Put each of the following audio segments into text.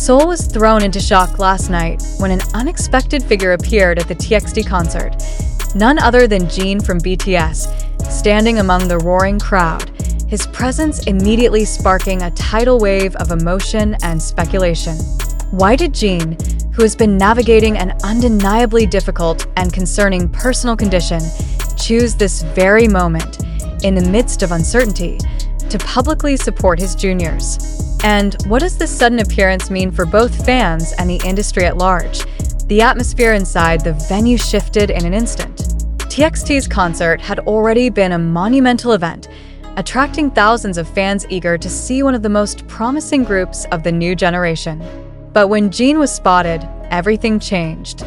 Seoul was thrown into shock last night when an unexpected figure appeared at the TXT concert. None other than Jin from BTS, standing among the roaring crowd, his presence immediately sparking a tidal wave of emotion and speculation. Why did Jin, who has been navigating an undeniably difficult and concerning personal condition, choose this very moment, in the midst of uncertainty, to publicly support his juniors? And what does this sudden appearance mean for both fans and the industry at large? The atmosphere inside the venue shifted in an instant. TXT's concert had already been a monumental event, attracting thousands of fans eager to see one of the most promising groups of the new generation. But when Jin was spotted, everything changed.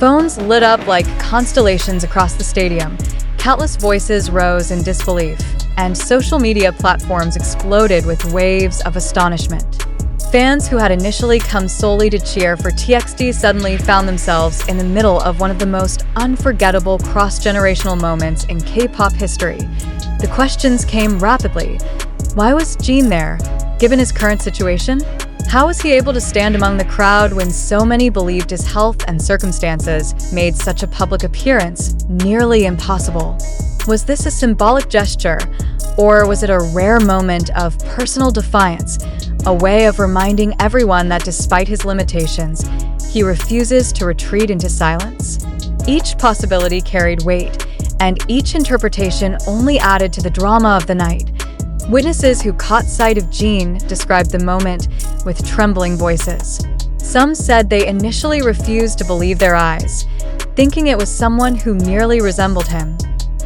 Phones lit up like constellations across the stadium, countless voices rose in disbelief, and social media platforms exploded with waves of astonishment. Fans who had initially come solely to cheer for TXT suddenly found themselves in the middle of one of the most unforgettable cross-generational moments in K-pop history. The questions came rapidly. Why was Jin there, given his current situation? How was he able to stand among the crowd when so many believed his health and circumstances made such a public appearance nearly impossible? Was this a symbolic gesture, or was it a rare moment of personal defiance, a way of reminding everyone that despite his limitations, he refuses to retreat into silence? Each possibility carried weight, and each interpretation only added to the drama of the night. Witnesses who caught sight of Jin described the moment with trembling voices. Some said they initially refused to believe their eyes, thinking it was someone who merely resembled him.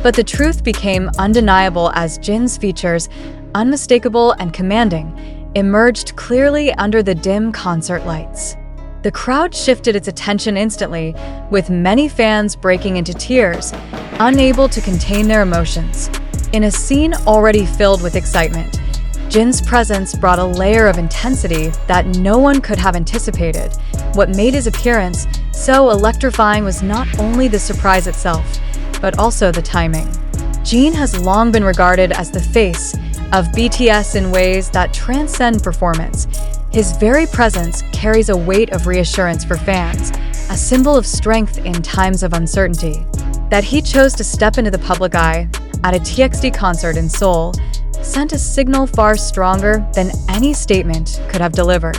But the truth became undeniable as Jin's features, unmistakable and commanding, emerged clearly under the dim concert lights. The crowd shifted its attention instantly, with many fans breaking into tears, unable to contain their emotions. In a scene already filled with excitement, Jin's presence brought a layer of intensity that no one could have anticipated. What made his appearance so electrifying was not only the surprise itself, but also the timing. Jin has long been regarded as the face of BTS in ways that transcend performance. His very presence carries a weight of reassurance for fans, a symbol of strength in times of uncertainty. That he chose to step into the public eye at a TXT concert in Seoul sent a signal far stronger than any statement could have delivered.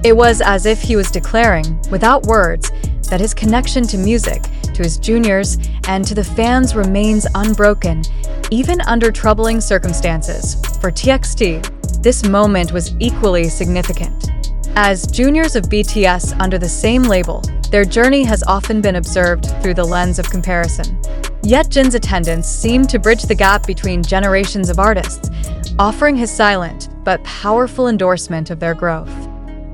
It was as if he was declaring, without words, that his connection to music, to his juniors, and to the fans remains unbroken, even under troubling circumstances. For TXT, this moment was equally significant. As juniors of BTS under the same label, their journey has often been observed through the lens of comparison. Yet Jin's attendance seemed to bridge the gap between generations of artists, offering his silent but powerful endorsement of their growth.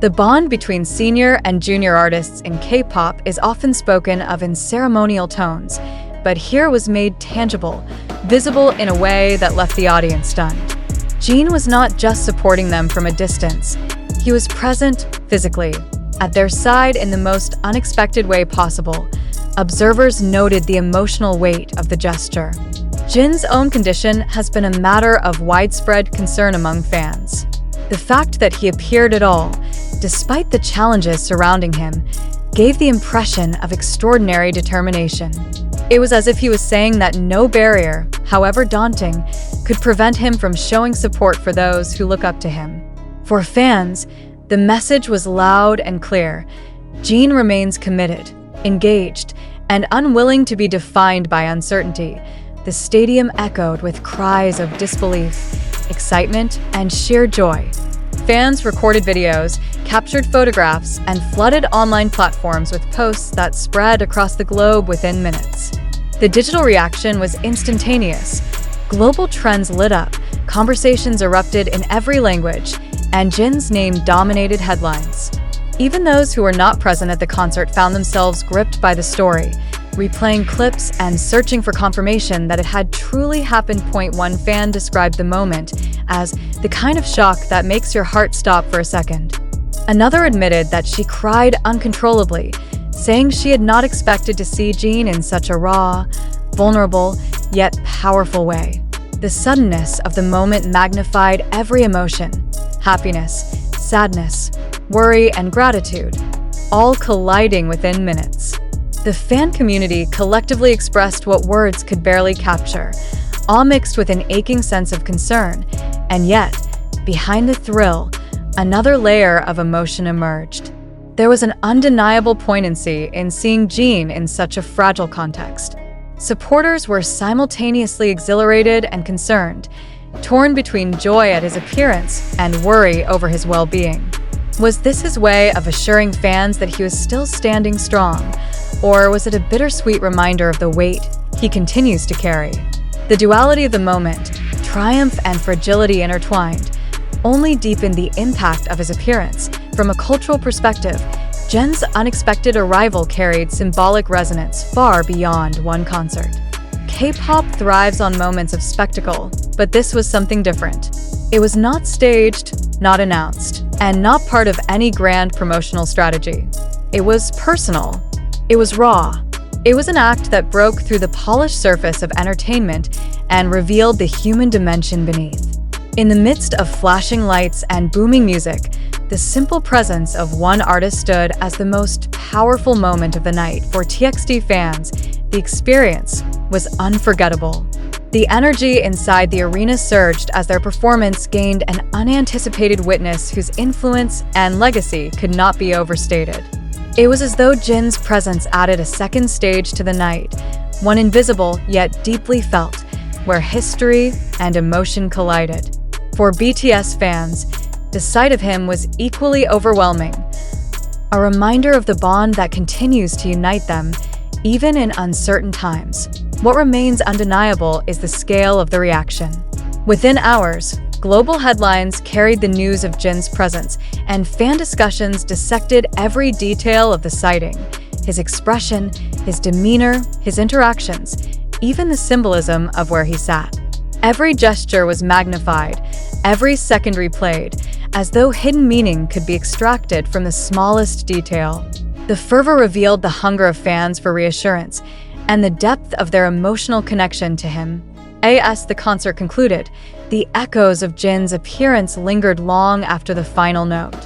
The bond between senior and junior artists in K-pop is often spoken of in ceremonial tones, but here was made tangible, visible in a way that left the audience stunned. Jin was not just supporting them from a distance. He was present physically, at their side in the most unexpected way possible. Observers noted the emotional weight of the gesture. Jin's own condition has been a matter of widespread concern among fans. The fact that he appeared at all, despite the challenges surrounding him, gave the impression of extraordinary determination. It was as if he was saying that no barrier, however daunting, could prevent him from showing support for those who look up to him. For fans, the message was loud and clear. Jin remains committed, engaged, and unwilling to be defined by uncertainty. The stadium echoed with cries of disbelief, excitement, and sheer joy. Fans recorded videos, captured photographs, and flooded online platforms with posts that spread across the globe within minutes. The digital reaction was instantaneous. Global trends lit up, conversations erupted in every language, and Jin's name dominated headlines. Even those who were not present at the concert found themselves gripped by the story, replaying clips and searching for confirmation that it had truly happened. One fan described the moment as the kind of shock that makes your heart stop for a second. Another admitted that she cried uncontrollably, saying she had not expected to see Jin in such a raw, vulnerable, yet powerful way. The suddenness of the moment magnified every emotion: happiness, sadness, worry, and gratitude, all colliding within minutes. The fan community collectively expressed what words could barely capture, all mixed with an aching sense of concern. And yet, behind the thrill, another layer of emotion emerged. There was an undeniable poignancy in seeing Jin in such a fragile context. Supporters were simultaneously exhilarated and concerned, torn between joy at his appearance and worry over his well-being. Was this his way of assuring fans that he was still standing strong, or was it a bittersweet reminder of the weight he continues to carry? The duality of the moment, triumph and fragility intertwined, only deepened the impact of his appearance. From a cultural perspective, Jin's unexpected arrival carried symbolic resonance far beyond one concert. K-pop thrives on moments of spectacle, but this was something different. It was not staged, not announced, and not part of any grand promotional strategy. It was personal. It was raw. It was an act that broke through the polished surface of entertainment and revealed the human dimension beneath. In the midst of flashing lights and booming music, the simple presence of one artist stood as the most powerful moment of the night. For TXT fans, the experience was unforgettable. The energy inside the arena surged as their performance gained an unanticipated witness whose influence and legacy could not be overstated. It was as though Jin's presence added a second stage to the night, one invisible yet deeply felt, where history and emotion collided. For BTS fans, the sight of him was equally overwhelming, a reminder of the bond that continues to unite them, even in uncertain times. What remains undeniable is the scale of the reaction. Within hours, global headlines carried the news of Jin's presence, and fan discussions dissected every detail of the sighting: his expression, his demeanor, his interactions, even the symbolism of where he sat. Every gesture was magnified, every second replayed, as though hidden meaning could be extracted from the smallest detail. The fervor revealed the hunger of fans for reassurance and the depth of their emotional connection to him. As the concert concluded, the echoes of Jin's appearance lingered long after the final note.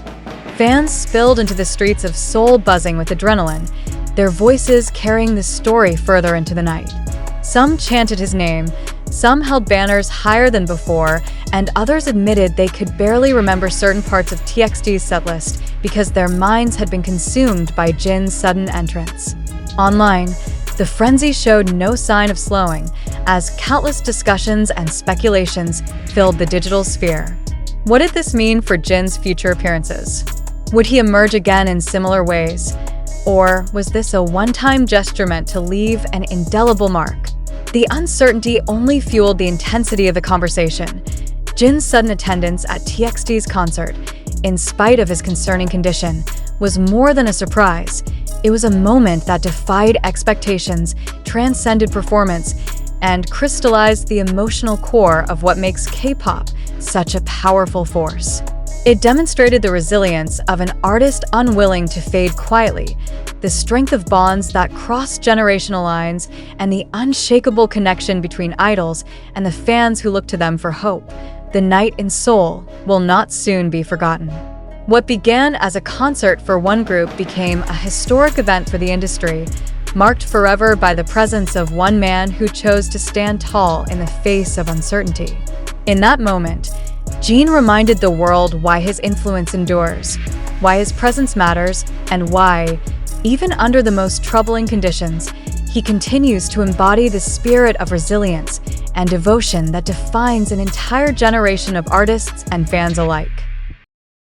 Fans spilled into the streets of Seoul buzzing with adrenaline, their voices carrying the story further into the night. Some chanted his name, some held banners higher than before, and others admitted they could barely remember certain parts of TXT's setlist because their minds had been consumed by Jin's sudden entrance. Online, the frenzy showed no sign of slowing, as countless discussions and speculations filled the digital sphere. What did this mean for Jin's future appearances? Would he emerge again in similar ways? Or was this a one-time gesture meant to leave an indelible mark? The uncertainty only fueled the intensity of the conversation. Jin's sudden attendance at TXT's concert, in spite of his concerning condition, was more than a surprise. It was a moment that defied expectations, transcended performance, and crystallized the emotional core of what makes K-pop such a powerful force. It demonstrated the resilience of an artist unwilling to fade quietly, the strength of bonds that cross generational lines, and the unshakable connection between idols and the fans who look to them for hope. The night in Seoul will not soon be forgotten. What began as a concert for one group became a historic event for the industry, marked forever by the presence of one man who chose to stand tall in the face of uncertainty. In that moment, Jin reminded the world why his influence endures, why his presence matters, and why, even under the most troubling conditions, he continues to embody the spirit of resilience and devotion that defines an entire generation of artists and fans alike.